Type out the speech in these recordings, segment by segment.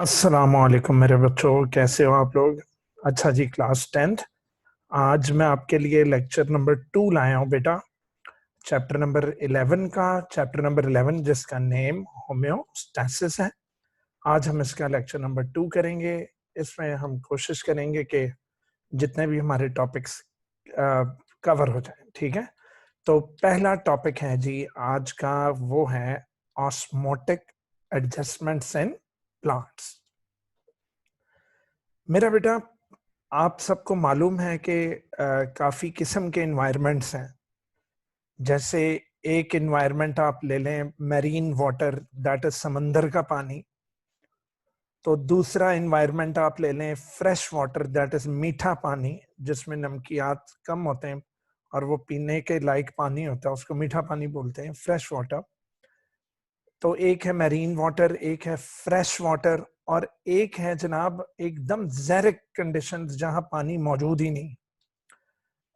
अस्सलामुअलैकुम मेरे बच्चों, कैसे हो आप लोग। अच्छा जी, क्लास 10th। आज मैं आपके लिए लेक्चर नंबर 2 लाया हूँ बेटा। चैप्टर नंबर 11 जिसका नेम होम्योस्टैसिस है। आज हम इसका लेक्चर नंबर 2 करेंगे। इसमें हम कोशिश करेंगे कि जितने भी हमारे टॉपिक्स कवर हो जाए, ठीक है। तो पहला टॉपिक है जी आज का, वो है ऑस्मोटिक एडजस्टमेंट्स इन प्लांट्स। मेरा बेटा, आप सबको मालूम है कि काफी किस्म के इन्वायरमेंट्स हैं। जैसे एक इन्वायरमेंट आप ले लें मैरीन वाटर, दैट इज समंदर का पानी। तो दूसरा इन्वायरमेंट आप ले लें फ्रेश वाटर, दैट इज मीठा पानी, जिसमें नमकियात कम होते हैं और वो पीने के लायक पानी होता है, उसको मीठा पानी बोलते हैं, फ्रेश वाटर। तो एक है मैरीन वाटर, एक है फ्रेश वाटर, और एक है जनाब एकदम ज़ेरिक कंडीशंस जहां पानी मौजूद ही नहीं।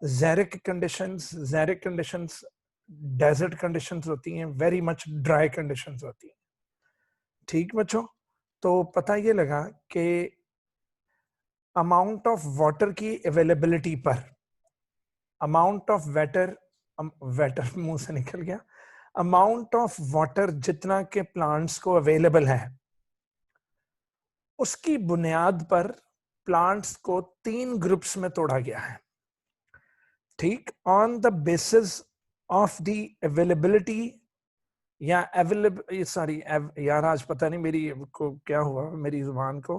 ज़ेरिक कंडीशंस डेजर्ट कंडीशंस होती हैं, वेरी मच ड्राई कंडीशंस होती हैं। ठीक बच्चों, तो पता ये लगा कि अमाउंट ऑफ वाटर की अवेलेबिलिटी पर, अमाउंट ऑफ वेटर वेटर मुंह से निकल गया, अमाउंट ऑफ वाटर जितना के प्लांट्स को अवेलेबल है, उसकी बुनियाद पर प्लांट्स को 3 ग्रुप्स में तोड़ा गया है। ठीक, on the basis of the availability या सॉरी यार, आज पता नहीं मेरी को क्या हुआ, मेरी जुबान को।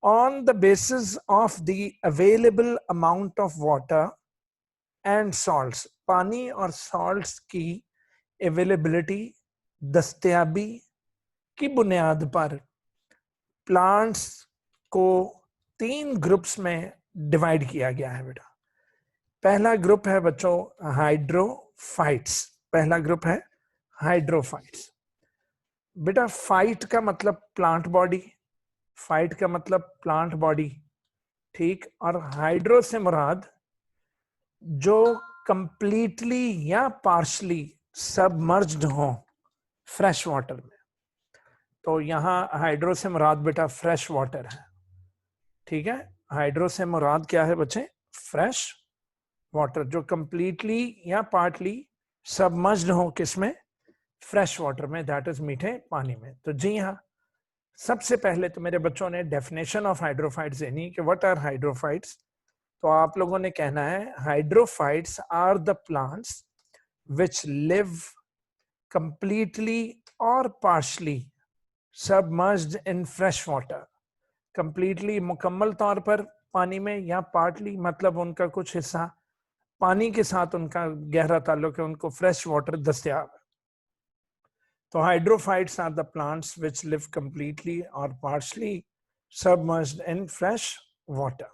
On the basis of the available amount of water and salts, पानी और सॉल्ट्स की अवेलेबिलिटी, दस्तयाबी की बुनियाद पर प्लांट्स को 3 ग्रुप्स में डिवाइड किया गया है बेटा। पहला ग्रुप है बच्चों हाइड्रोफाइट्स। पहला ग्रुप है हाइड्रोफाइट्स। बेटा, फाइट का मतलब प्लांट बॉडी, फाइट का मतलब प्लांट बॉडी, ठीक। और हाइड्रो से मुराद जो कंप्लीटली या पार्शली सबमर्ज्ड हो फ्रेश वाटर में। तो यहां हाइड्रो से मुराद बेटा फ्रेश वाटर है, ठीक है। हाइड्रो से मुराद क्या है बच्चे? फ्रेश वाटर, जो कंप्लीटली या पार्टली सबमर्ज्ड हो किसमें? फ्रेश वाटर में, दैट इज मीठे पानी में। तो जी हाँ, सबसे पहले तो मेरे बच्चों ने डेफिनेशन ऑफ हाइड्रोफाइट्स देनी कि व्हाट आर हाइड्रोफाइट्स। तो आप लोगों ने कहना है hydrophytes are the plants which live completely और partially submerged in fresh water. Completely मुकम्मल तौर पर पानी में, या पार्टली मतलब उनका कुछ हिस्सा पानी के साथ उनका गहरा ताल्लुक है, उनको फ्रेश वाटर दस्तयाब है। तो hydrophytes are the plants which live completely और partially submerged in fresh water.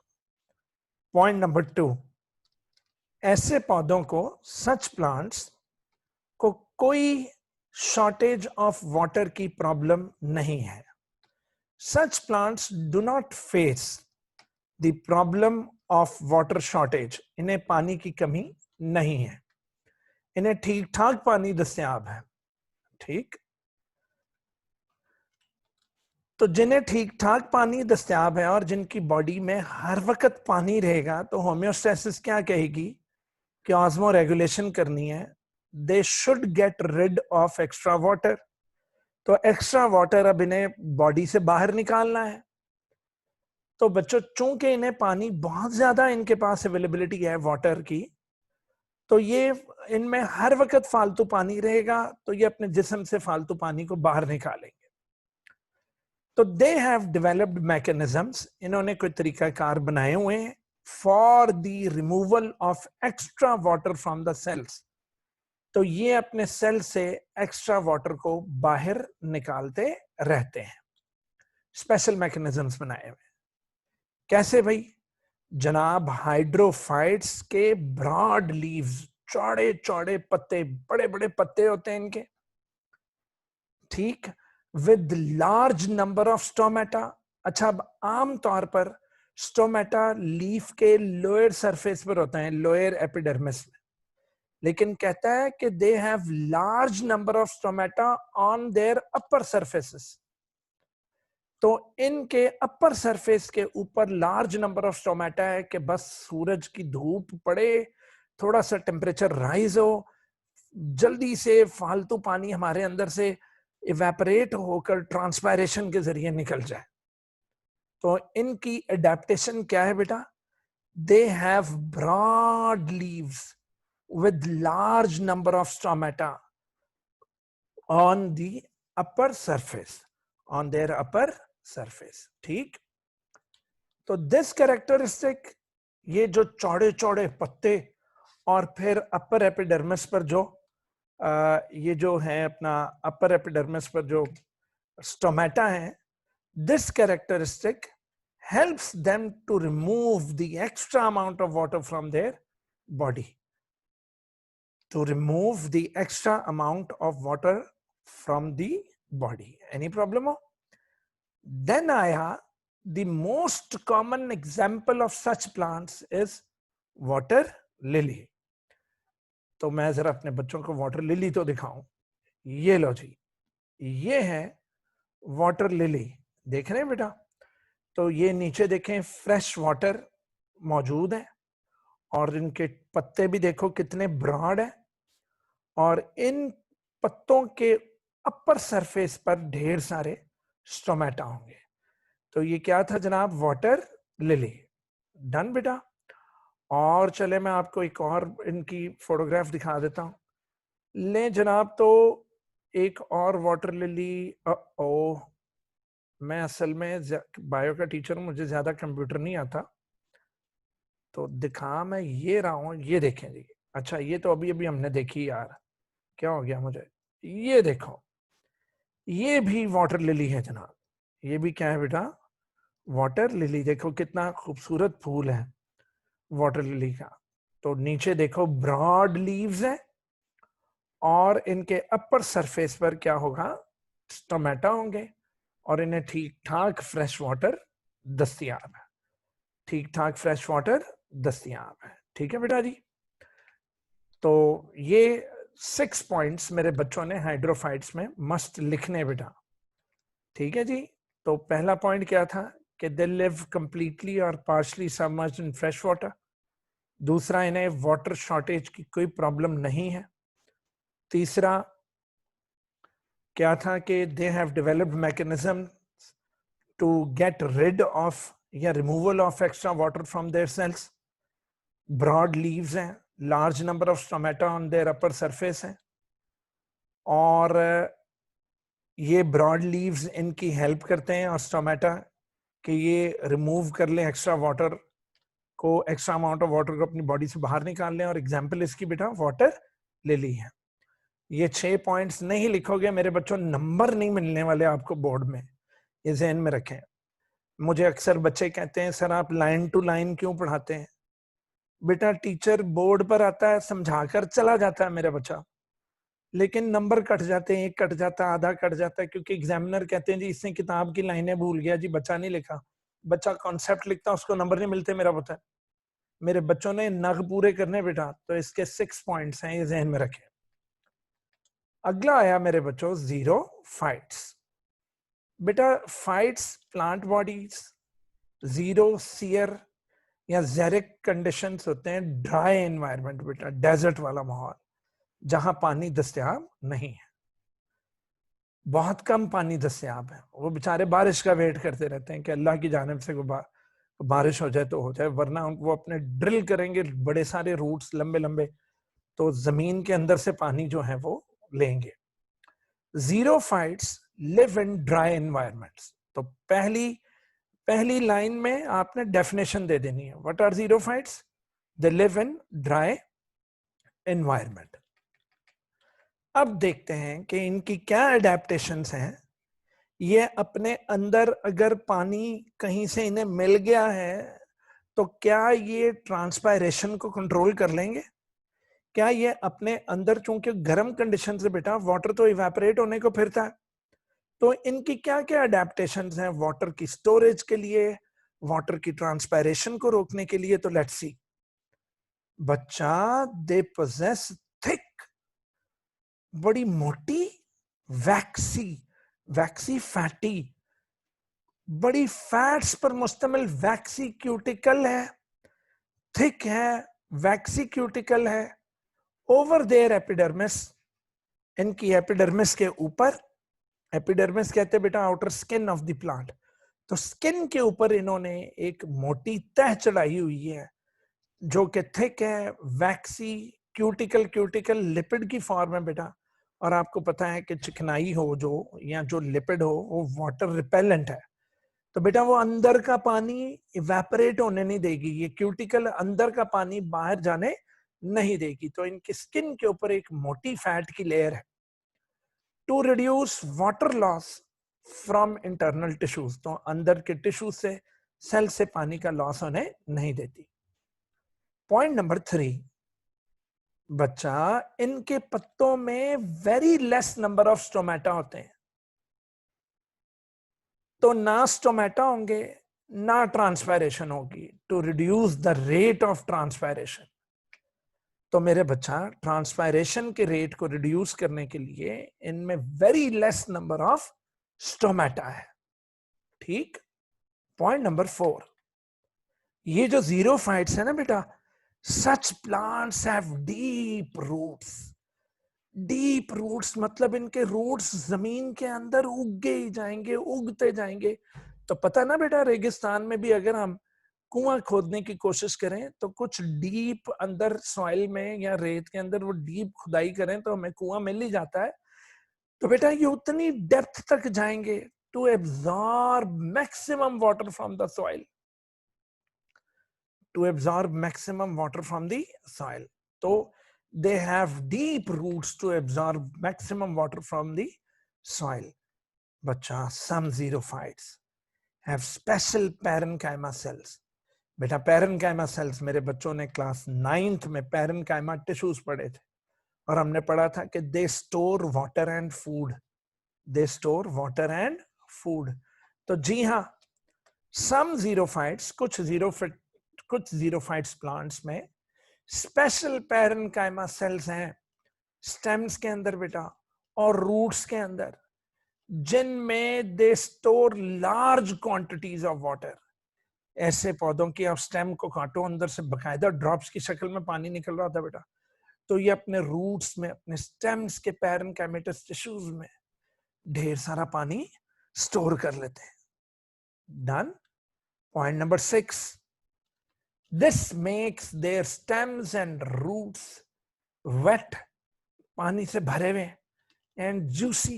Point number 2, ऐसे पौधों को, सच प्लांट्स को कोई शॉर्टेज ऑफ वाटर की प्रॉब्लम नहीं है। Such plants do not face the problem of water shortage. इन्हें पानी की कमी नहीं है, इन्हें ठीक ठाक पानी दस्तयाब है, ठीक। तो जिन्हें ठीक ठाक पानी दस्तयाब है और जिनकी बॉडी में हर वक्त पानी रहेगा, तो होम्योस्टेसिस क्या कहेगी कि ऑस्मो रेगुलेशन करनी है, they should get rid of extra water. तो एक्स्ट्रा वाटर अब इन्हें बॉडी से बाहर निकालना है। तो बच्चों, चूंकि इन्हें पानी बहुत ज्यादा इनके पास अवेलेबिलिटी है वाटर की, तो ये इनमें हर वक्त फालतू पानी रहेगा, तो ये अपने जिस्म से फालतू पानी को बाहर निकालेंगे। तो दे हैव डेवलप्ड मैकेनिज्म्स, इन्होंने कोई तरीकाकार बनाए हुए हैं for the removal of extra water from the cells. तो ये अपने सेल से एक्स्ट्रा वाटर को बाहर निकालते रहते हैं, स्पेशल मैकेनिज्म्स बनाए हुए। कैसे भाई? जनाब, हाइड्रोफाइट्स के ब्रॉड लीव्स, चौड़े चौड़े पत्ते, बड़े बड़े पत्ते होते हैं इनके, ठीक, with large number of stomata. अच्छा, अब आम तौर पर स्टोमेटा लीफ के लोअर सरफेस पर होता है, लोअर एपिडर्मिस में, लेकिन कहता है कि they have large number of stomata on their upper surfaces. तो इनके अपर सरफेस के ऊपर लार्ज नंबर ऑफ स्टोमेटा है कि बस सूरज की धूप पड़े, थोड़ा सा टेम्परेचर राइज हो, जल्दी से फालतू पानी हमारे अंदर से इवेपोरेट होकर ट्रांसपायरेशन के जरिए निकल जाए। तो इनकी एडेप्टेशन क्या है बेटा? They have broad leaves with large number of stomata on the upper surface, on their upper surface. ठीक, तो दिस कैरेक्टरिस्टिक, ये जो चौड़े चौड़े पत्ते और फिर अपर एपिडर्मिस पर जो ये जो है अपना अपर एपिडर्मिस पर जो स्टोमेटा है, this characteristic helps them to remove the extra amount of water from their body, to remove the extra amount of water from the body. Any problem? Then आया the most common example of such plants is water lily. तो मैं जरा अपने बच्चों को water lily तो दिखाऊं। ये लो जी, ये है वाटर लिली, देख रहे हैं बेटा? तो ये नीचे देखें फ्रेश वाटर मौजूद है और इनके पत्ते भी देखो कितने ब्रॉड है, और इन पत्तों के अपर सरफेस पर ढेर सारे स्टोमेटा होंगे। तो ये क्या था जनाब? Water lily. डन बेटा। और चले मैं आपको एक और इनकी फोटोग्राफ दिखा देता हूं। ले जनाब, तो एक और वाटर लिली। ओ, मैं असल में बायो का टीचर हूं, मुझे ज्यादा कंप्यूटर नहीं आता, तो दिखा मैं ये रहा हूं। ये देखें जी। अच्छा, ये तो अभी अभी हमने देखी यार, क्या हो गया मुझे? ये देखो, ये भी वाटर लिली है जनाब। ये भी क्या है बेटा? Water lily. देखो कितना खूबसूरत फूल है वाटर लिली का। तो नीचे देखो ब्रॉड लीव्स है और इनके अपर सरफेस पर क्या होगा? टोमेटो होंगे, और इन्हें ठीक ठाक फ्रेश वाटर दस्तयाब है। ठीक ठाक फ्रेश वाटर दस्तयाब है। ठीक है बेटा जी। तो ये 6 पॉइंट्स मेरे बच्चों ने हाइड्रोफाइट्स में मस्ट लिखने बेटा। ठीक है जी। तो पहला पॉइंट क्या था कि दे लिव कंप्लीटली और partially submerged in fresh water. दूसरा, इन्हें वाटर शॉर्टेज की कोई प्रॉब्लम नहीं है। तीसरा क्या था कि they have developed mechanism to get rid of या removal of extra water from their cells. Broad leaves हैं, large number of stomata on their upper surface है, और ये ब्रॉड लीव्स इनकी हेल्प करते हैं और स्टोमेटा कि ये रिमूव कर लें एक्स्ट्रा वाटर को, एक्स्ट्रा अमाउंट ऑफ वाटर को अपनी बॉडी से बाहर निकाल लें। और एग्जांपल इसकी बेटा वाटर लिली है। ये 6 पॉइंट्स नहीं लिखोगे मेरे बच्चों, नंबर नहीं मिलने वाले आपको बोर्ड में, ये ज़हन में रखें। मुझे अक्सर बच्चे कहते हैं सर आप लाइन टू लाइन क्यों पढ़ाते हैं? बेटा टीचर बोर्ड पर आता है, समझाकर चला जाता है मेरा बच्चा, लेकिन नंबर कट जाते हैं, एक कट जाता है, आधा कट जाता है, क्योंकि एग्जामिनर कहते हैं जी इसने किताब की लाइनें भूल गया जी, बच्चा नहीं लिखा। बच्चा कॉन्सेप्ट लिखता, उसको नंबर नहीं मिलते मेरा बता। मेरे बच्चों ने नग पूरे करने बेटा, तो इसके 6 पॉइंट्स हैं, ये ज़हन में रखें। अगला आया मेरे बच्चों जीरो फाइट्स। बेटा फाइट्स प्लांट बॉडीज जीरो सियर या जेरिक कंडीशंस होते हैं, ड्राई एनवायरनमेंट बेटा, डेजर्ट वाला माहौल जहां पानी दस्तयाब नहीं है, बहुत कम पानी दस्तयाब है। वो बेचारे बारिश का वेट करते रहते हैं कि अल्लाह की जानिब से बारिश हो जाए तो हो जाए, वरना वो अपने ड्रिल करेंगे बड़े सारे रूट्स लंबे लंबे, तो जमीन के अंदर से पानी जो है वो लेंगे। Xerophytes live in dry environments. तो पहली लाइन में आपने डेफिनेशन दे देनी है, what are xerophytes? They live in dry environment. अब देखते हैं कि इनकी क्या एडेप्टेशंस हैं। ये अपने अंदर अगर पानी कहीं से इन्हें मिल गया है तो क्या ये ट्रांसपायरेशन को कंट्रोल कर लेंगे? क्या ये अपने अंदर, चूंकि गर्म कंडीशन से बेटा वाटर तो इवेपोरेट होने को फिरता है, तो इनकी क्या क्या अडेप्टेशंस हैं वाटर की स्टोरेज के लिए, वाटर की ट्रांसपायरेशन को रोकने के लिए? तो लेट्स सी बच्चा, दे पोजेस थिक, बड़ी मोटी वैक्सी फैटी बड़ी फैट्स पर मुश्तमिल वैक्सी क्यूटिकल है, थिक है, वैक्सी क्यूटिकल है, ओवर देयर एपिडर्मिस, इनकी एपिडर्मिस के ऊपर, एपिडर्मिस कहते हैं बेटा outer skin of the plant, तो स्किन के ऊपर इन्होंने एक मोटी तह चढ़ाई हुई है जो कि थिक है, वैक्सी, क्यूटिकल, क्यूटिकल लिपिड की फॉर्म है बेटा। और आपको पता है कि चिकनाई हो जो या जो लिपिड हो वो वाटर रिपेलेंट है, तो बेटा वो अंदर का पानी इवेपोरेट होने नहीं देगी, ये क्यूटिकल अंदर का पानी बाहर जाने नहीं देगी, तो इनकी स्किन के ऊपर एक मोटी फैट की लेयर है। To reduce water loss from internal tissues, तो अंदर के टिश्यू से, सेल से पानी का लॉस होने नहीं देती। पॉइंट नंबर 3, बच्चा इनके पत्तों में very less number of stomata होते हैं, तो ना स्टोमेटा होंगे ना ट्रांसपायरेशन होगी, to reduce the rate of transpiration. तो मेरे बच्चा ट्रांसपायरेशन के रेट को रिड्यूस करने के लिए इनमें very less number of stomata है। ठीक। पॉइंट नंबर 4, ये जो जीरोफाइट्स है ना बेटा, such plants have deep roots. Deep roots मतलब इनके रूट्स जमीन के अंदर उगते ही जाएंगे, उगते जाएंगे। तो पता ना बेटा, रेगिस्तान में भी अगर हम कुआं खोदने की कोशिश करें तो कुछ डीप अंदर सॉइल में या रेत के अंदर वो डीप खुदाई करें तो हमें कुआं मिल ही जाता है। तो बेटा ये उतनी डेप्थ तक जाएंगे to absorb maximum water from the soil, to absorb maximum water from the soil. So they have deep roots to absorb maximum water from the soil. Bacha, some xerophytes have special parenchyma cells. बेटा parenchyma cells मेरे बच्चों ने class 9th में parenchyma tissues पढ़े थे और हमने पढ़ा था कि they store water and food. They store water and food. तो जी हाँ, some xerophytes, कुछ जीरोफाइट्स प्लांट्स में स्पेशल पैरेनकाइमा सेल्स हैं स्टेम्स के अंदर बेटा और रूट्स के अंदर, जिनमें they store large quantities of water. ऐसे पौधों की आप स्टेम को काटो, अंदर से बकायदा ड्रॉप्स की शक्ल में पानी निकल रहा था बेटा, तो ये अपने रूट्स में, अपने स्टेम्स के पैरेनकाइमेटस टिश्यूज में ढेर सारा पानी स्टोर कर लेते हैं। Done. Point number 6, this makes their stems and roots wet, पानी से भरे हुए, and juicy।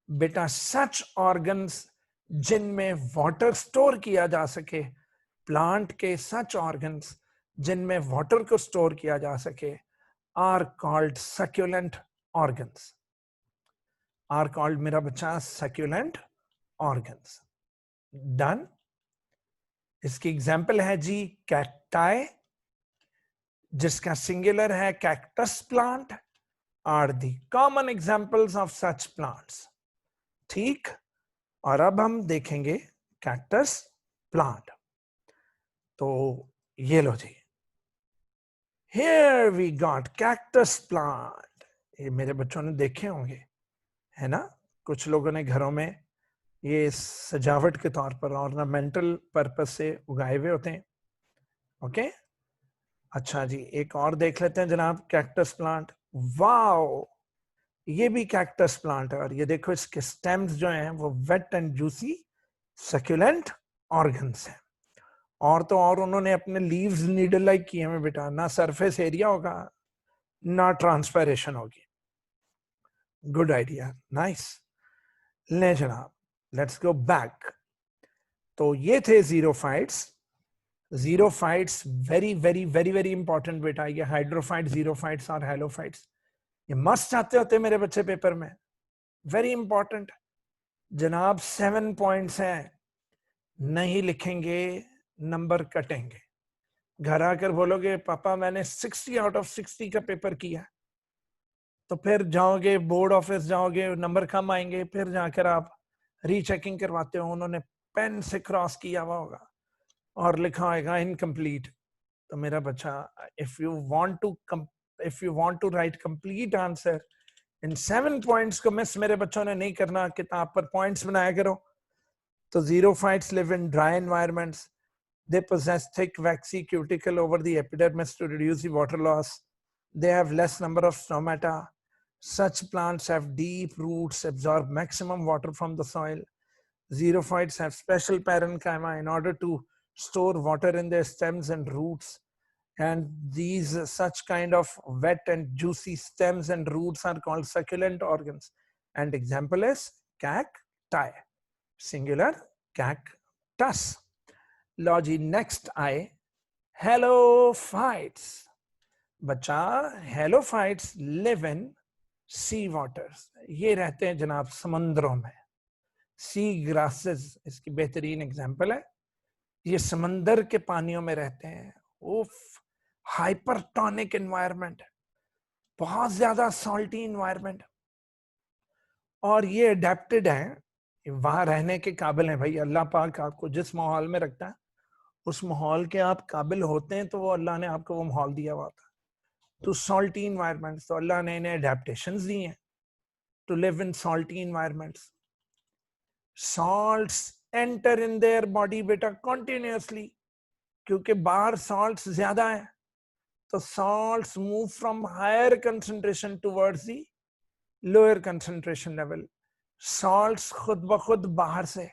बेटा सच ऑर्गन्स जिनमें वाटर स्टोर किया जा सके, प्लांट के सच ऑर्गन्स जिनमें वाटर को स्टोर किया जा सके, are called succulent organs, are called मेरा बच्चा सक्यूलेंट ऑर्गन्स। डन। इसकी एग्जाम्पल है जी कैक्टाई, जिसका सिंगुलर है cactus plant, are the common examples of such plants. ठीक। और अब हम देखेंगे कैक्टस प्लांट। तो ये लो जी, here we got cactus plant. ये मेरे बच्चों ने देखे होंगे, है ना, कुछ लोगों ने घरों में ये सजावट के तौर पर ऑर्नामेंटल पर्पस से उगाए हुए होते हैं। ओके, अच्छा जी, एक और देख लेते हैं जनाब, कैक्टस प्लांट। वाओ, ये भी कैक्टस प्लांट है और ये देखो इसके स्टेम्स जो हैं वो wet and juicy succulent organs हैं। और तो और उन्होंने अपने लीव्स नीडल लाइक किए हैं बेटा, ना सरफेस एरिया होगा ना ट्रांसपायरेशन होगी। Good idea, nice. ले जनाब, लेट्स गो बैक। तो ये थे xerophytes. Xerophytes very very very very important बेटा, ये हाइड्रोफाइट, जीरोफाइट्स और हैलोफाइट्स, ये मस्ट आते होते मेरे बच्चे पेपर में, वेरी इंपॉर्टेंट जनाब। 7 पॉइंट्स हैं, नहीं लिखेंगे नंबर कटेंगे। घर आकर बोलोगे पापा मैंने 60 आउट ऑफ 60 का पेपर किया, तो फिर जाओगे बोर्ड ऑफिस जाओगे, नंबर कम आएंगे, फिर जाकर आप रीचेकिंग करवाते हो, उन्होंने पेन से क्रॉस किया हुआ होगा और लिखा होगा इनकम्प्लीट। तो मेरा बच्चा, if you want to write complete answer in 7 points को मिस मेरे बच्चों ने नहीं करना, किताब पर पॉइंट्स बनाया करो। तो xerophytes live in dry environments. They possess thick waxy cuticle over the epidermis to reduce the water loss. They have less number of stomata. Such plants have deep roots, absorb maximum water from the soil. Xerophytes have special parenchyma in order to store water in their stems and roots. And these such kind of wet and juicy stems and roots are called succulent organs. And example is cacti, singular cactus. Logi next I, halophytes. बच्चा halophytes live in sea waters, ये रहते हैं जनाब समंदरों में. सी grasses इसकी बेहतरीन example है. ये समंदर के पानियों में रहते हैं. उफ, हाइपरटोनिक एनवायरनमेंट, बहुत ज्यादा सॉल्टी एनवायरनमेंट, और ये अडेप्टेड है, वहां रहने के काबिल है. भाई अल्लाह पाक आपको जिस माहौल में रखता है उस माहौल के आप काबिल होते हैं, तो वो अल्लाह ने आपको वो माहौल दिया हुआ था. तो सॉल्टी इन्वायरमेंट्स, तो अल्लाह ने इन्हें अडेप्टेशंस दी हैं to live in salty environments. Salts enter in their body बेटा कंटिन्यूअसली, क्योंकि बाहर सॉल्ट्स ज्यादा है, तो salts move from higher concentration towards the lower concentration level. Salts खुद ब खुद बाहर से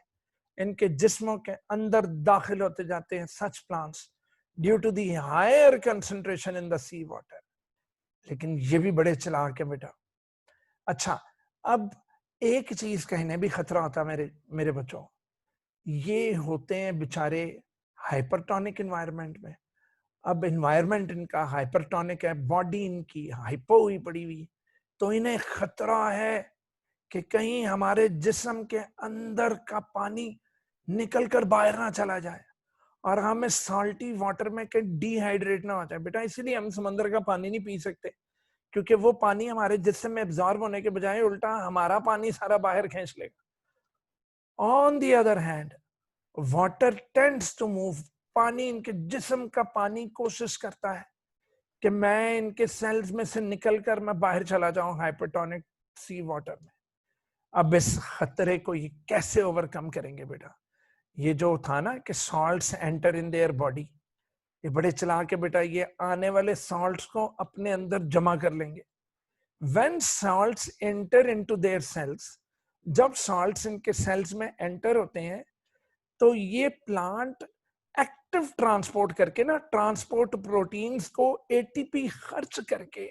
इनके जिस्मों के अंदर दाखिल होते जाते हैं, such plants, due to the higher concentration in the sea water. लेकिन ये भी बड़े चालाक है बेटा. अच्छा, अब एक चीज कहने भी खतरा होता है मेरे बच्चों, ये होते हैं बेचारे हाइपरटोनिक एनवायरनमेंट में. अब एनवायरनमेंट इनका हाइपरटोनिक है, बॉडी इनकी हाइपो हुई पड़ी हुई, तो इन्हें खतरा है कि कहीं हमारे जिस्म के अंदर का पानी निकल कर बाहर ना चला जाए और हमें सॉल्टी वाटर में कहीं डिहाइड्रेट ना हो जाए. बेटा इसीलिए हम समंदर का पानी नहीं पी सकते, क्योंकि वो पानी हमारे जिस्म में एब्जॉर्ब होने के बजाय उल्टा हमारा पानी सारा बाहर खींच लेगा. On the other hand water tends to move. पानी, इनके जिस्म का पानी कोशिश करता है कि मैं इनके सेल्स में से निकल कर मैं बाहर चला जाऊं हाइपरटोनिक सी वाटर में. अब इस खतरे को ये कैसे ओवरकम करेंगे बेटा? ये जो था ना कि salts enter in their body, ये बड़े चालाक है बेटा. ये आने वाले सॉल्ट्स को अपने अंदर जमा कर लेंगे. When salts enter into their cells, जब सॉल्ट्स इनके सेल्स में एंटर होते हैं, तो ये प्लांट एक्टिव ट्रांसपोर्ट करके ना, ट्रांसपोर्ट प्रोटीन्स को एटीपी खर्च करके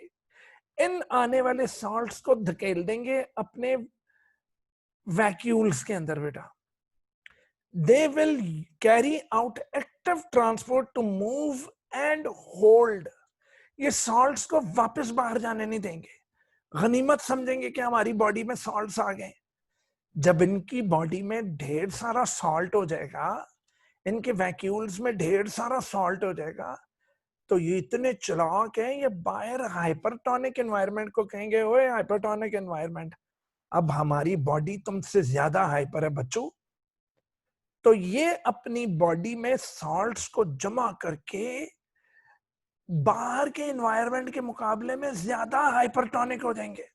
इन आने वाले सॉल्ट्स को धकेल देंगे अपने वैक्यूल्स के अंदर बेटा. They will carry out active transport to move and hold. ये सॉल्ट्स को वापस बाहर जाने नहीं देंगे. गनीमत समझेंगे कि हमारी बॉडी में सॉल्ट्स आ गए. जब इनकी बॉडी में ढेर सारा सॉल्ट हो जाएगा, इनके वैक्यूल्स में ढेर सारा सॉल्ट हो जाएगा, तो ये इतने चालाक हैं, ये बाहर हाइपरटोनिक एनवायरनमेंट को कहेंगे, ओए हाइपरटोनिक एनवायरनमेंट, अब हमारी बॉडी तुमसे ज्यादा हाइपर है बच्चों. तो ये अपनी बॉडी में सॉल्ट्स को जमा करके बाहर के एनवायरनमेंट के मुकाबले में ज्यादा हाइपरटोनिक हो जाएंगे.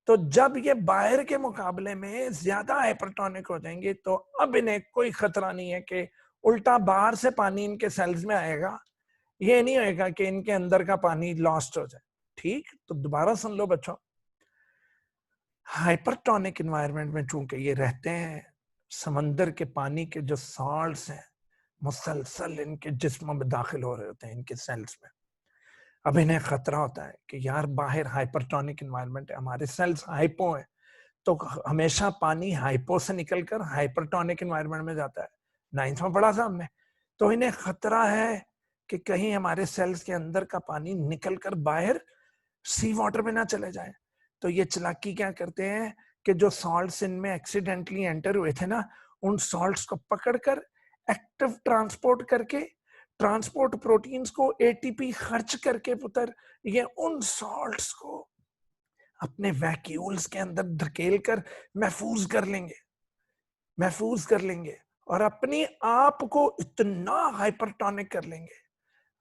तो जब ये बाहर के मुकाबले में ज्यादा हाइपरटोनिक हो जाएंगे, तो अब इन्हें कोई खतरा नहीं है कि उल्टा बाहर से पानी इनके सेल्स में आएगा. ये नहीं होएगा कि इनके अंदर का पानी लॉस्ट हो जाए. ठीक, तो दोबारा सुन लो बच्चों. हाइपरटोनिक एनवायरनमेंट में चूंकि ये रहते हैं, समंदर के पानी के जो सॉल्ट्स हैं मुसलसल इनके जिस्म में दाखिल हो रहे होते हैं, इनके सेल्स में. अब इन्हें खतरा होता है कि यार बाहर हाइपरटोनिक एनवायरनमेंट है, हमारे सेल्स हाइपो है, तो हमेशा पानी हाइपो से निकलकर हाइपरटोनिक एनवायरनमेंट में जाता है. 9th में पढ़ा था हमने. तो इन्हें खतरा है कि कहीं हमारे सेल्स के अंदर का पानी निकलकर बाहर सी वाटर में ना चले जाए. तो ये चालाकी क्या करते हैं कि जो सॉल्ट्स इनमें एक्सीडेंटली एंटर हुए थे ना, उन सॉल्ट्स को पकड़कर एक्टिव ट्रांसपोर्ट करके, ट्रांसपोर्ट प्रोटीन्स को एटीपी खर्च करके पुत्र, ये उन सॉल्ट्स को अपने वैक्यूल्स के अंदर धकेल कर महफूज कर लेंगे और अपने आप को इतना हाइपरटोनिक कर लेंगे,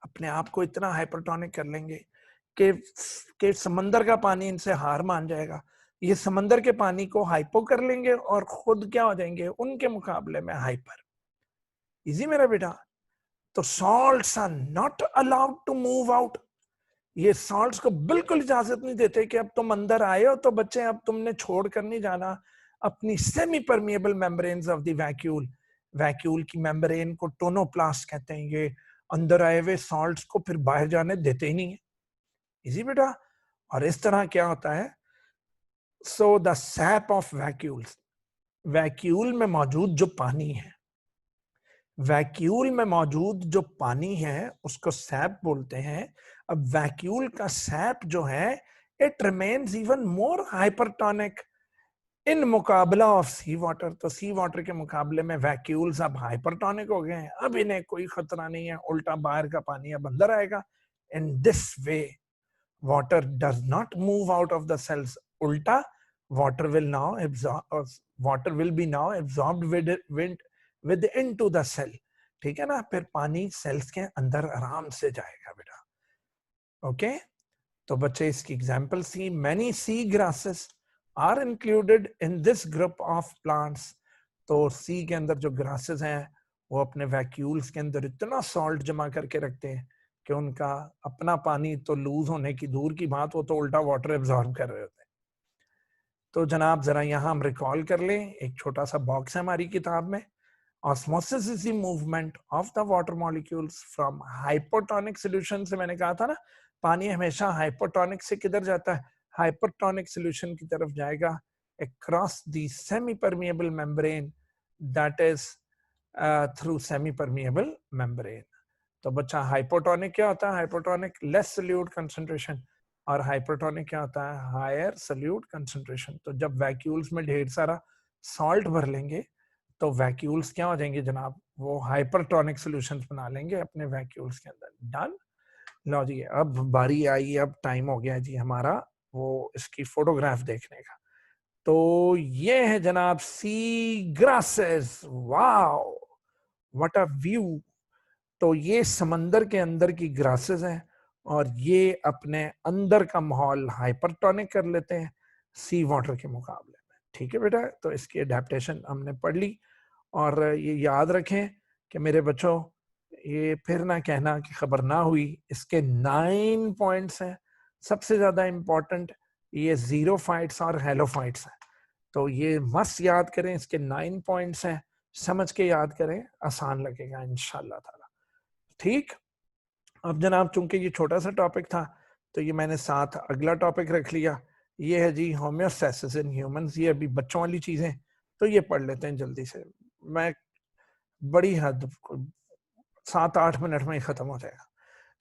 अपने आप को इतना हाइपरटोनिक कर लेंगे कि समंदर का पानी इनसे हार मान जाएगा. ये समंदर के पानी को हाइपो कर लेंगे और खुद क्या हो जाएंगे उनके मुकाबले में हाइपर। इजी मेरा बेटा। तो salts are not allowed to move out. ये सॉल्ट्स को बिल्कुल इजाजत नहीं देते कि अब तुम अंदर आए हो तो बच्चे अब तुमने छोड़ कर नहीं जाना अपनी semi permeable membranes of the vacuole. Vacuole की मेम्ब्रेन को टोनोप्लास्ट कहते हैं। ये अंदर आए हुए सॉल्ट्स को फिर बाहर जाने देते ही नहीं है। इजी बेटा। और इस तरह क्या होता है, so the SAP of vacuoles, vacuole में मौजूद जो पानी है, वैक्यूल में मौजूद जो पानी है उसको सैप बोलते हैं। अब वैक्यूल का सैप जो है it remains even more hypertonic in मुकाबला ऑफ सी वाटर। तो सी वाटर के मुकाबले में वैक्यूल्स अब हाइपरटोनिक हो गए हैं, अब इन्हें कोई खतरा नहीं है, उल्टा बाहर का पानी अब अंदर आएगा। In this way water does not move out of the cells. उल्टा water will now absorb, water will be now absorbed with into the cell। ठीक है ना, फिर पानी सेल्स के अंदर आराम से जाएगा बेटा। ओके तो बच्चे इसकी example see, many sea grasses are included in this group of plants। तो सी के अंदर जो ग्रासेस हैं वो अपने वैक्यूल्स के अंदर इतना सॉल्ट जमा करके रखते हैं कि उनका अपना पानी तो लूज होने की दूर की बात, वो तो उल्टा वाटर एब्जॉर्ब कर रहे होते हैं। तो जनाब जरा यहाँ हम रिकॉल कर लें, एक छोटा सा बॉक्स है हमारी किताब में। Osmosis is the movement of the water molecules from hypotonic solution से, मैंने कहा था ना पानी हमेशा हाइपोटोनिक से किधर जाता है, हाइपोटोनिक सॉल्यूशन की तरफ जाएगा, across the semi-permeable membrane, that is through semi-permeable membrane। तो बच्चा हाइपोटोनिक क्या होता है, हाइपोटोनिक लेस सोल्यूट कंसंट्रेशन, और हाइपरटोनिक क्या होता है, हायर सोल्यूट कंसंट्रेशन। तो जब वैक्यूल्स में ढेर सारा सॉल्ट भर लेंगे तो वैक्यूल्स क्या हो जाएंगे जनाब, वो हाइपरटोनिक सॉल्यूशंस बना लेंगे अपने वैक्यूल्स के अंदर। डन। लो जी अब बारी आई, अब टाइम हो गया जी हमारा वो इसकी फोटोग्राफ देखने का। तो ये है जनाब sea grasses, wow what a view. तो ये समंदर के अंदर की ग्रासेस हैं और ये अपने अंदर का माहौल हाइपरटोनिक कर लेते हैं सी वाटर के मुकाबले में। ठीक है बेटा, तो इसकी एडेप्टेशन हमने पढ़ ली। और ये याद रखें कि मेरे बच्चों ये फिर ना कहना कि खबर ना हुई, इसके 9 पॉइंट्स हैं। सबसे ज्यादा इंपॉर्टेंट ये जीरोफाइट्स और हेलोफाइट्स हैं, तो ये मस्त याद करें, इसके 9 पॉइंट्स हैं, समझ के याद करें, आसान लगेगा इंशाल्लाह ताला। ठीक। अब जनाब चूंकि ये छोटा सा टॉपिक था तो ये मैंने साथ अगला टॉपिक रख लिया, ये है जी होम्योस्टैसिस इन ह्यूमंस। ये अभी बच्चों वाली चीजें तो ये पढ़ लेते हैं जल्दी से, मैं बड़ी हद 7-8 मिनट में ही खत्म हो जाएगा।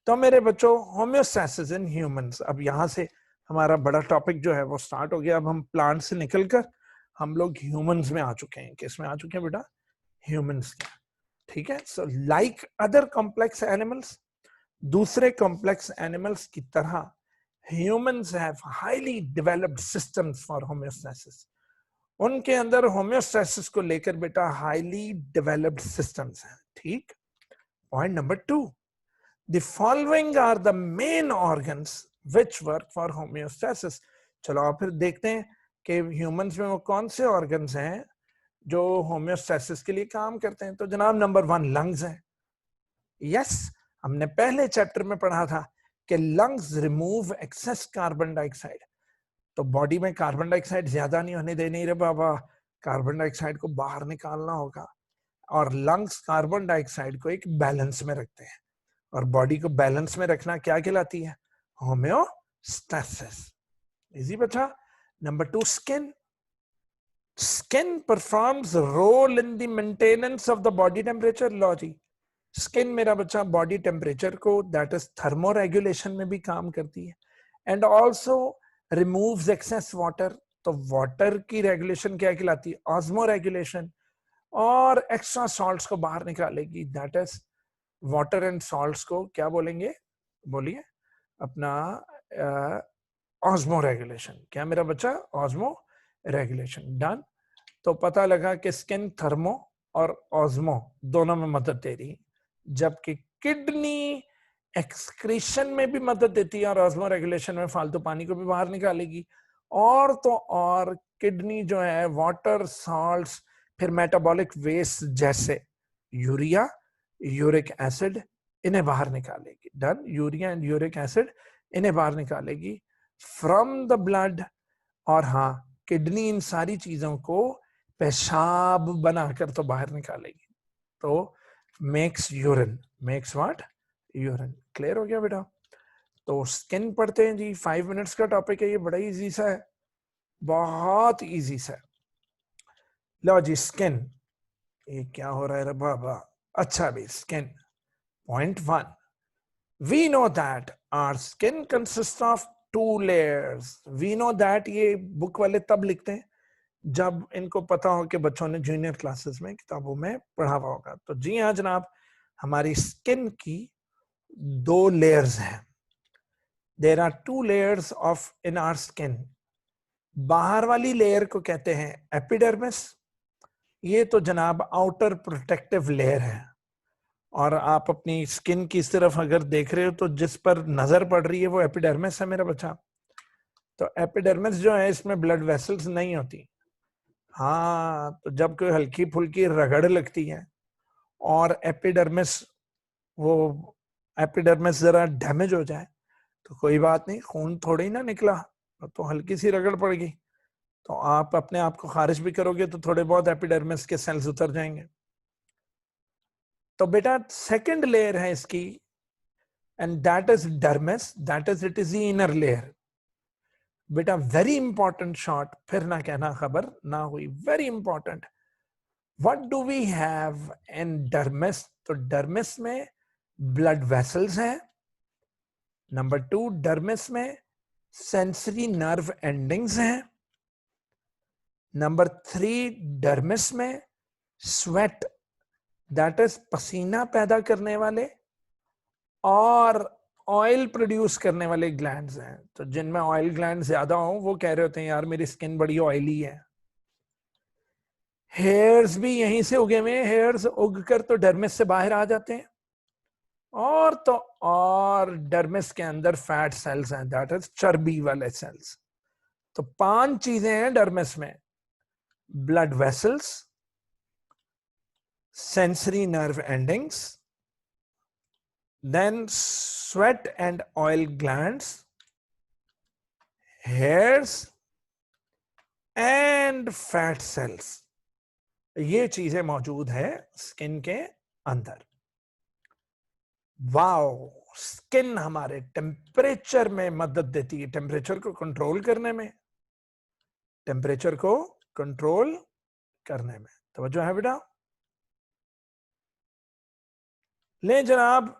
तो मेरे बच्चों होम्योस्टैसिस इन ह्यूमंस, अब यहाँ से हमारा बड़ा टॉपिक जो है वो स्टार्ट हो गया। अब हम प्लांट से निकलकर हम लोग ह्यूमंस में आ चुके हैं। किस में आ चुके हैं बेटा, ह्यूमंस के। ठीक है। So like other complex animals, दूसरे कॉम्प्लेक्स एनिमल्स की तरह humans have highly developed systems for homeostasis. उनके अंदर होम्योस्टैसिस को लेकर बेटा हाईली डेवलप्ड सिस्टम्स हैं। ठीक। Point number 2, the following are the main organs which work for homeostasis. चलो आप फिर देखते हैं कि ह्यूमंस में वो कौन से ऑर्गन्स हैं जो होम्योस्टैसिस के लिए काम करते हैं। तो जनाब नंबर 1 लंग्स है। यस, हमने पहले चैप्टर में पढ़ा था कि lungs remove excess carbon dioxide. तो बॉडी में कार्बन डाइऑक्साइड ज्यादा नहीं होने देनी रे बाबा, कार्बन डाइऑक्साइड को बाहर निकालना होगा। और लंग्स कार्बन डाइऑक्साइड को एक बैलेंस में रखते हैं, और बॉडी को बैलेंस में रखना क्या कहलाती है, होम्योस्टैसिस। इजी बच्चा। Number 2 skin. Skin performs role in the maintenance of the body temperature. लो जी, स्किन मेरा बच्चा बॉडी टेम्परेचर को दैट इज थर्मो रेगुलेशन में भी काम करती है, and also removes excess water. तो वाटर की रेगुलेशन क्या कहलाती है, ऑस्मो रेगुलेशन। और एक्स्ट्रा सॉल्ट्स को बाहर निकालेगी, that is water and salts को क्या बोलेंगे, बोलिए अपना ऑस्मो रेगुलेशन। क्या मेरा बच्चा, ऑस्मो रेगुलेशन। डन। तो पता लगा कि स्किन थर्मो और ऑस्मो दोनों में मदद दे रही, जबकि किडनी एक्सक्रीशन में भी मदद देती है और ऑस्मो रेगुलेशन में फालतू पानी को भी बाहर निकालेगी। और तो और किडनी जो है वाटर, सॉल्ट्स, फिर मेटाबॉलिक वेस्ट जैसे यूरिया, यूरिक एसिड इन्हें बाहर निकालेगी। Done. Urea and uric acid इन्हें बाहर निकालेगी फ्रॉम द ब्लड। और हाँ, किडनी इन सारी चीजों को पेशाब बनाकर तो बाहर निकालेगी। तो makes urine. Makes what? Urine. Clear हो गया बेटा? तो स्किन पढ़ते हैं जी। 5 मिनट्स का टॉपिक है ये, बड़ा इजी सा है, बहुत इजी सा है। लो जी, स्किन। ये क्या हो रहा है रे बाबा? अच्छा भी, skin point 1, we know that our skin consist of 2 layers। We know that ये बुक वाले तब लिखते हैं जब इनको पता हो कि बच्चों ने जूनियर क्लासेस में किताबों में पढ़ा हुआ होगा। तो जी हाँ जनाब, हमारी स्किन की 2 लेयर्स हैं। There are 2 layers of in our skin. बाहर वाली लेयर को कहते हैं एपिडर्मिस। ये तो जनाब आउटर प्रोटेक्टिव लेयर है। और आप अपनी स्किन की इस तरफ अगर देख रहे हो तो जिस पर नजर पड़ रही है वो एपिडर्मिस है मेरा बच्चा। तो एपिडर्मिस जो है इसमें ब्लड वेसल्स नहीं होती। हाँ, तो जब कोई हल्की फुल्की रगड़ लगती है और एपिडर्मिस, वो एपिडर्मिस जरा डैमेज हो जाए तो कोई बात नहीं, खून थोड़ी ना निकला, तो हल्की सी रगड़ पड़ गई तो आप अपने आप को खारिज भी करोगे तो थोड़े बहुत एपिडर्मिस के सेल्स उतर जाएंगे। तो बेटा सेकंड लेयर है इसकी, and that is dermis, that is it is the inner layer. बेटा वेरी इंपॉर्टेंट शॉट, फिर ना कहना खबर ना हुई, very important. What do we have in dermis? तो डर्मिस में ब्लड वेसल्स हैं। नंबर 2, डर्मिस में सेंसरी नर्व एंडिंग्स हैं। नंबर 3, डर्मिस में स्वेट, दैट इज पसीना पैदा करने वाले और ऑयल प्रोड्यूस करने वाले ग्लैंड्स हैं। तो जिनमें ऑयल ग्लैंड ज्यादा हो वो कह रहे होते हैं यार मेरी स्किन बड़ी ऑयली है। हेयर्स भी यहीं से उगे हुए हैं, हेयर्स उगकर तो डर्मिस से बाहर आ जाते हैं। और तो और डर्मिस के अंदर फैट सेल्स हैं, दैट इज चर्बी वाले सेल्स। तो 5 चीजें हैं डर्मिस में: blood vessels, sensory nerve endings, then sweat and oil glands, hairs and fat cells। ये चीजें मौजूद है स्किन के अंदर। वाओ, स्किन हमारे टेम्परेचर में मदद देती है, टेम्परेचर को कंट्रोल करने में, टेम्परेचर को कंट्रोल करने में। तवज्जो है बेटा? ले जनाब,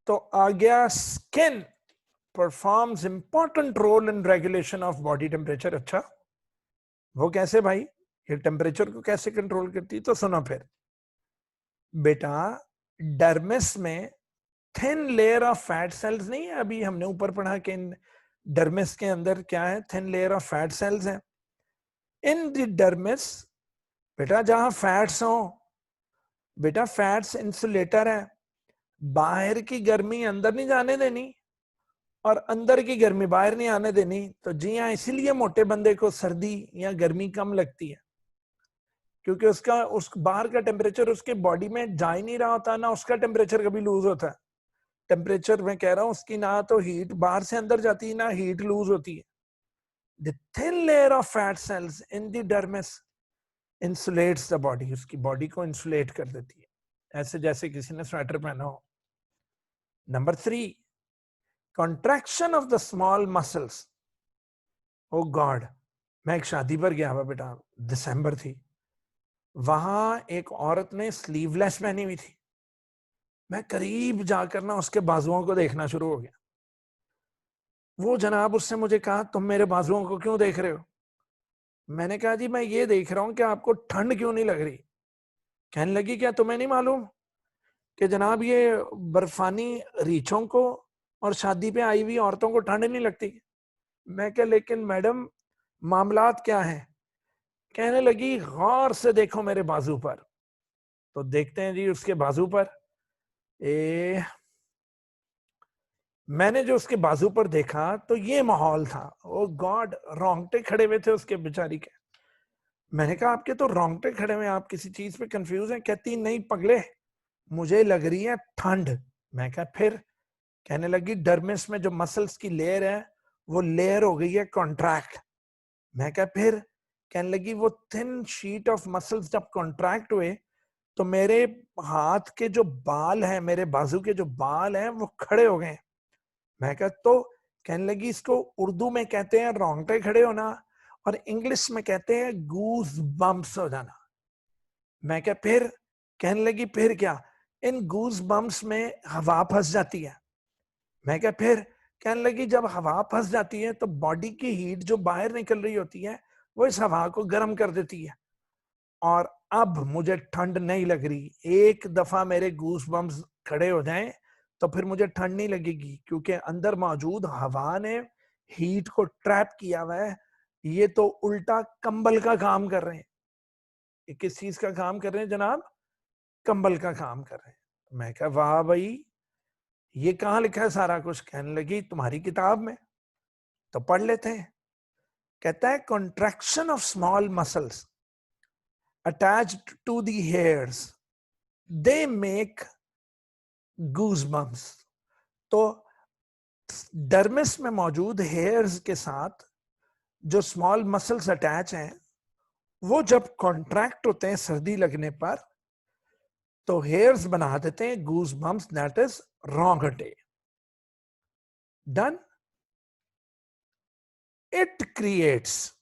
तो आ गया skin performs important role in regulation of body temperature. अच्छा, वो कैसे भाई? ये टेम्परेचर को कैसे कंट्रोल करती है? तो सुनो फिर बेटा, डर्मिस में thin layer of fat sales नहीं है, अभी हमने ऊपर पढ़ा कि डर्मिस के अंदर क्या है? Thin layer of fat cells है। इन द डर्मिस बेटा, जहां फैट्स हो, बेटा फैट्स इंसुलेटर है, बाहर की गर्मी अंदर नहीं जाने देनी और अंदर की गर्मी बाहर नहीं आने देनी। तो जी हाँ, इसीलिए मोटे बंदे को सर्दी या गर्मी कम लगती है, क्योंकि उसका उस बाहर का टेम्परेचर उसके बॉडी में जा ही नहीं रहा होता, ना उसका टेम्परेचर कभी लूज होता है। टेम्परेचर मैं कह रहा हूं, उसकी ना तो हीट बाहर से अंदर जाती है ना हीट लूज होती है। The thin layer of fat cells in the dermis insulates the body, उसकी बॉडी को इंसुलेट कर देती है, ऐसे जैसे किसी ने स्वेटर पहना हो। Number 3, contraction of the small muscles. Oh God, मैं एक शादी पर गया हुआ बेटा, दिसंबर थी, वहां एक औरत ने स्लीवलेस पहनी हुई थी। मैं करीब जाकर ना उसके बाजुओं को देखना शुरू हो गया। वो जनाब उससे मुझे कहा तुम मेरे बाजुओं को क्यों देख रहे हो? मैंने कहा जी मैं ये देख रहा हूं कि आपको ठंड क्यों नहीं लग रही। कहने लगी क्या तुम्हें नहीं मालूम कि जनाब ये बर्फानी रीछों को और शादी पे आई हुई औरतों को ठंड नहीं लगती? मैं क्या, लेकिन मैडम मामलात क्या है? कहने लगी गौर से देखो मेरे बाजू पर। तो देखते हैं जी उसके बाजू पर, ए मैंने जो उसके बाजू पर देखा तो ये माहौल था, ओ गॉड, रोंगटे खड़े हुए थे उसके बेचारी के। मैंने कहा आपके तो रोंगटे खड़े हुए, आप किसी चीज पे कंफ्यूज हैं। कहती नहीं पगले, मुझे लग रही है ठंड। मैं कहा फिर? कहने लगी डर्मिस में जो मसल्स की लेयर है वो लेयर हो गई है कॉन्ट्रैक्ट। मैं कहा फिर? कहने लगी वो थिन शीट ऑफ मसल्स जब कॉन्ट्रैक्ट हुए तो मेरे हाथ के जो बाल हैं, मेरे बाजू के जो बाल हैं वो खड़े हो गए। मैं कहा तो? कहने लगी इसको उर्दू में कहते हैं रोंगटे खड़े होना, और इंग्लिश में कहते हैं गूज बम्प्स हो जाना। मैं क्या फिर? कहने लगी फिर क्या? इन गूज बम्प्स में हवा फंस जाती है। मैं क्या फिर? कहने लगी जब हवा फंस जाती है तो बॉडी की हीट जो बाहर निकल रही होती है वो इस हवा को गर्म कर देती है, और अब मुझे ठंड नहीं लग रही। एक दफा मेरे गूस बम्स खड़े हो जाएं तो फिर मुझे ठंड नहीं लगेगी, क्योंकि अंदर मौजूद हवा ने हीट को ट्रैप किया हुआ है। ये तो उल्टा कंबल का काम कर रहे हैं। ये किस चीज का काम कर रहे हैं जनाब? कंबल का काम कर रहे हैं। मैं कहा वाह भाई, ये कहाँ लिखा है सारा कुछ? कहने लगी तुम्हारी किताब में। तो पढ़ लेते हैं। कहता है contraction of small muscles attached to the hairs, they make goosebumps। तो डर्मिस में मौजूद हेयर्स के साथ जो स्मॉल मसल्स अटैच हैं वो जब कॉन्ट्रैक्ट होते हैं सर्दी लगने पर तो हेयर्स बना देते हैं गूज बम्प्स, दैट इज रोंगटे। Done. It creates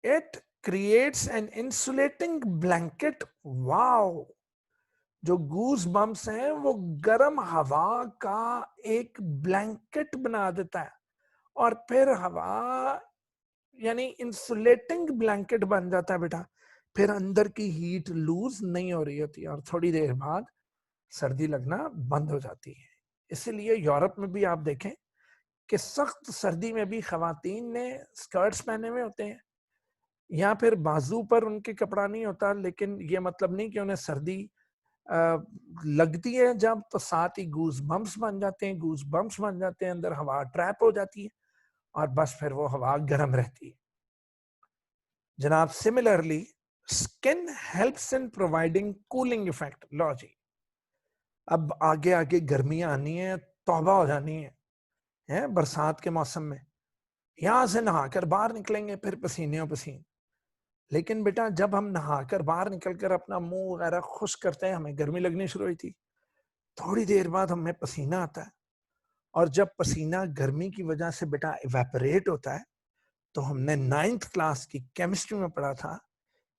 it creates an insulating blanket. Wow. जो गूज बम्प्स हैं वो गर्म हवा का एक ब्लैंकेट बना देता है, और फिर हवा यानी इंसुलेटिंग ब्लैंकेट बन जाता है बेटा। फिर अंदर की हीट लूज नहीं हो रही होती और थोड़ी देर बाद सर्दी लगना बंद हो जाती है। इसीलिए यूरोप में भी आप देखें कि सख्त सर्दी में भी खवातीन ने स्कर्ट्स पहने हुए होते हैं, या फिर बाजू पर उनके कपड़ा नहीं होता, लेकिन ये मतलब नहीं कि उन्हें सर्दी लगती है जब, तो साथ ही गूज बम्प्स बन जाते हैं। गूज बम्प्स बन जाते हैं, अंदर हवा ट्रैप हो जाती है और बस फिर वो हवा गर्म रहती है। जनाब similarly skin helps in providing cooling effect. लो जी, अब आगे आगे गर्मियां आनी है, तौबा हो जानी है बरसात के मौसम में। यहां से नहाकर बाहर निकलेंगे फिर पसीने पसीने। लेकिन बेटा जब हम नहाकर बाहर निकलकर अपना मुंह वगैरह खुश करते हैं, हमें गर्मी लगनी शुरू हुई थी। थोड़ी देर बाद हमें पसीना आता है, और जब पसीना गर्मी की वजह से बेटा इवेपोरेट होता है, तो हमने 9th क्लास की केमिस्ट्री में पढ़ा था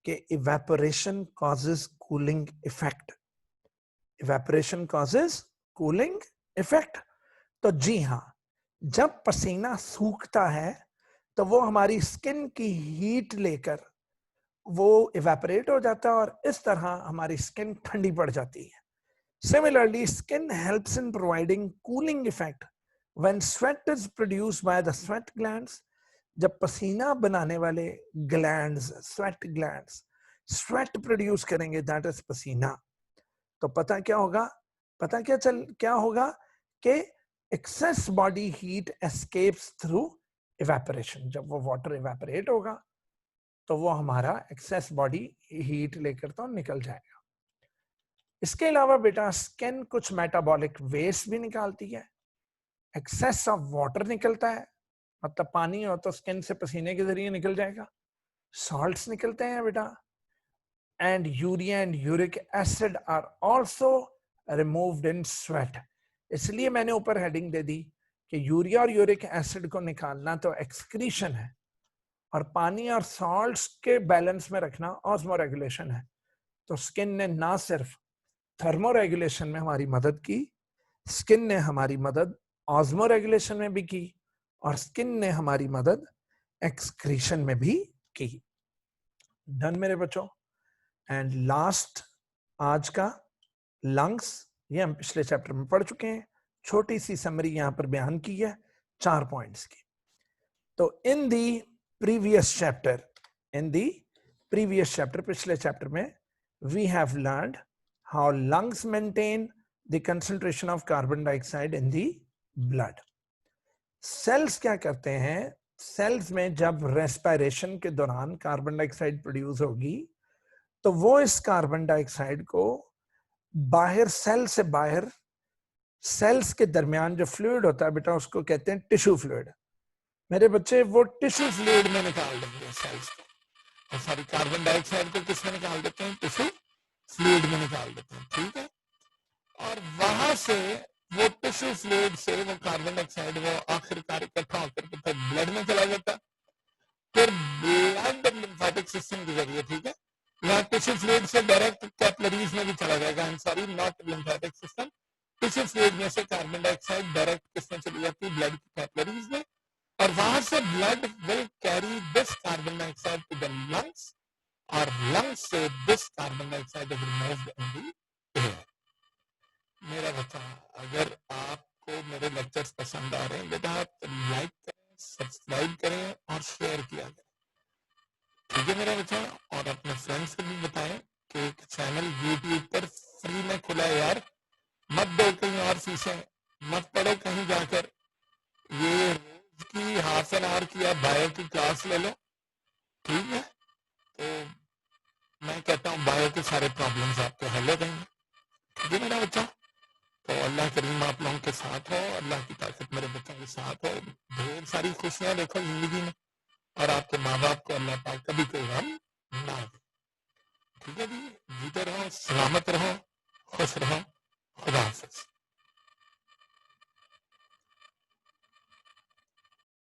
कि evaporation causes cooling effect. Evaporation causes cooling effect. तो जी हाँ, जब पसीना सूखता है तो वो हमारी स्किन की हीट लेकर वो इवेपोरेट हो जाता है, और इस तरह हमारी स्किन ठंडी पड़ जाती है। Similarly, skin helps in providing cooling effect when sweat is produced by the sweat glands। जब पसीना बनाने वाले glands, sweat glands sweat produce करेंगे, दैट इज पसीना, तो पता क्या होगा? पता क्या होगा कि access body heat escapes through evaporation. जब वो वाटर इवेपोरेट होगा तो वो हमारा एक्सेस बॉडी हीट लेकर तो निकल जाएगा। इसके अलावा बेटा स्किन कुछ मेटाबॉलिक वेस्ट भी निकालती है। एक्सेस ऑफ वाटर निकलता है, मतलब पानी हो तो स्किन से पसीने के जरिए निकल जाएगा। सॉल्ट्स निकलते हैं बेटा, and urea and uric acid are also removed in sweat. इसलिए मैंने ऊपर हेडिंग दे दी कि यूरिया और यूरिक एसिड को निकालना तो एक्सक्रीशन है, और पानी और सॉल्ट्स के बैलेंस में रखना ऑस्मो रेगुलेशन है। तो स्किन ने ना सिर्फ थर्मो रेगुलेशन में हमारी मदद की, स्किन ने हमारी मदद ऑस्मो रेगुलेशन में भी की, और स्किन ने हमारी मदद एक्सक्रीशन में भी की। डन मेरे बच्चों। एंड लास्ट आज का लंग्स, ये हम पिछले चैप्टर में पढ़ चुके हैं। छोटी सी समरी यहां पर बयान की है 4 पॉइंट्स की। तो इन दी प्रीवियस चैप्टर पिछले चैप्टर में we have learned how lungs maintain the concentration of carbon dioxide in the blood। Cells क्या करते हैं, सेल्स में जब रेस्पिरेशन के दौरान कार्बन डाइऑक्साइड प्रोड्यूस होगी तो वो इस कार्बन डाइऑक्साइड को बाहर, सेल से बाहर, सेल्स के दरमियान जो फ्लूइड होता है बेटा उसको कहते हैं टिश्यू फ्लूइड। मेरे बच्चे वो टिश्यू फ्लूइड में निकाल देंगे सेल्स को, और सारी कार्बन डाइऑक्साइड को किसमें निकाल देते हैं, टिश्यू फ्लूइड में निकाल देते हैं, ठीक है। और वहां से वो टिश्यू फ्लूइड से वो कार्बन डाइऑक्साइड वो आखिरकार इकट्ठा होकर के फिर ब्लड में चला जाता है, फिर ब्लड लिम्फेटिक सिस्टम के जरिए, ठीक है, यहाँ टिश्यू फ्लूइड से डायरेक्ट कैपिलरीज में भी चला जाएगा, I am sorry not lymphatic system, tissue fluid में से कार्बन डाइऑक्साइड डायरेक्ट किसमें चली जाती है, ब्लड की कैपिलरीज में, और वहां से blood will carry this carbon dioxide to the lungs, और लंग्स से this carbon dioxide is removed in the air. मेरा बच्चा, अगर आपको मेरे लेक्चर्स पसंद आ रहे हैं बेटा, आप लाइक करें, सब्सक्राइब करें और शेयर किया करें, ठीक है मेरा बच्चा। और अपने फ्रेंड्स को भी बताएं कि एक चैनल यूट्यूब पर फ्री में खुला है यार, मत दो कहीं और फीसें, मत पढ़ो कहीं जाकर, ये रोज की हाफ एन आवर की आप बायो की क्लास ले लो, ठीक है। तो मैं कहता हूँ बायो के सारे प्रॉब्लम्स आपके हल हो जाएंगे, ठीक है मेरा बच्चा। तो अल्लाह करीम आप लोगों के साथ हो, अल्लाह की ताकत मेरे बच्चों के साथ हो, ढेर सारी खुशियां देखो जिंदगी में, और आपके माँ बाप को अल्लाह पाक कभी कोई गम ना दे, ठीक है जी। जीते रहो, सलामत रहो, खुश रहो, खुदा हाफिज।